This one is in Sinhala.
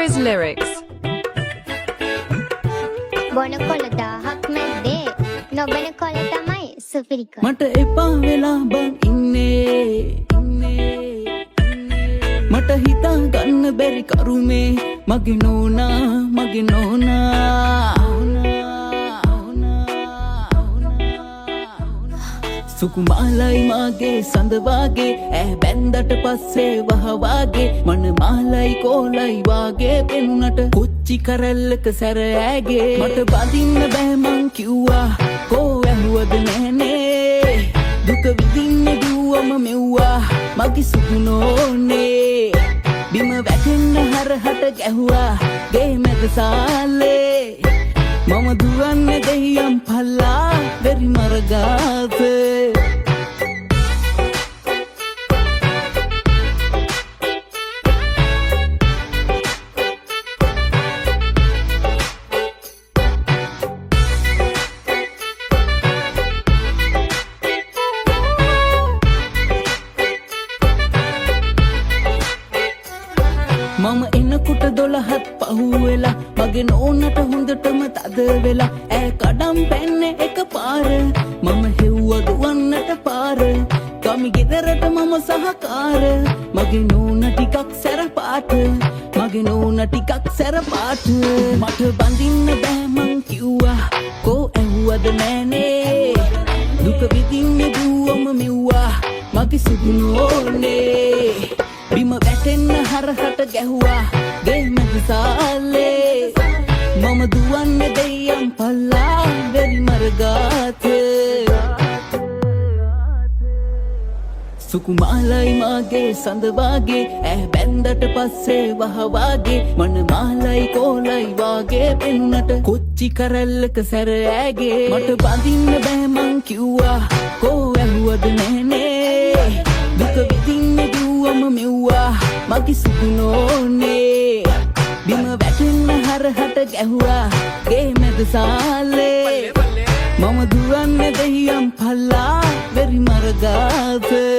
his lyrics. බොන කොළ 1000ක් මැද්දේ නොබන කොළ තමයි සුපිරික. මට එපා වෙලා බං ඉන්නේ මට හිතා ගන්න බැරි කරුමේ මගේ නෝනා සුකුමාලයි මාගේ සඳ වාගේ ඇ බැන්දට පස්සේ වහවාගේ මන මාලයි කෝලයි වාගේ පෙනුනට කොච්චි කරල්ලක සැර ඇගේ මට බඳින්න බෑ මං කිව්වා කෝ ඇහුවද නෑනේ දුක විඳින්න දුවම මෙව්වා මගේ සුකුනෝනේ බිම වැටෙන්න හරහට ගැහුවා ගේ මැද සාලේ මම දුවන්නේ දෙයියන් පල්ලා වෙරි මරගාතේ මම එනකොට 12ත් පහුවෙලා මගේ නෝනට හොඳටම තද වෙලා ඈ කඩම් පැන්නේ එක පාර මම හෙව්ව දුවන්නට පාර කමි ගෙදරට මම සහකාර මගේ නෝන ටිකක් සැර පාට මට බඳින්න බෑ මං කිව්වා කෝ ඇහුවද නෑනේ දුක විඳින්න දුවම මෙව්වා මගේ සුදුනෝනේ බිම වැටෙන්න හරහට ගැහුවා ගේ මැද සාලේ මම දුවන්නේ දෙයියන් පල්ලා වෙරි මරගාතේ සුකුමාලයි මාගේ සඳ වාගේ ඇ බැන්දට පස්සේ වහවාගේ මන මාලයි කෝලයි වාගේ පෙනුනට කොච්චි කරල්ලක සැර ඇගේ මට බඳින්න බෑ මං කිව්වා කෝ ඇහුවද නෑනේ දුක විඳින්න දුවම මෙව්වා මගේ සුකුනෝනේ බිම වැටෙන්න හරහට ගැහුවා ගේ මැද සාලේ මම දුවන්නේ දෙයියන් පල්ලා වෙරි මරගාතේ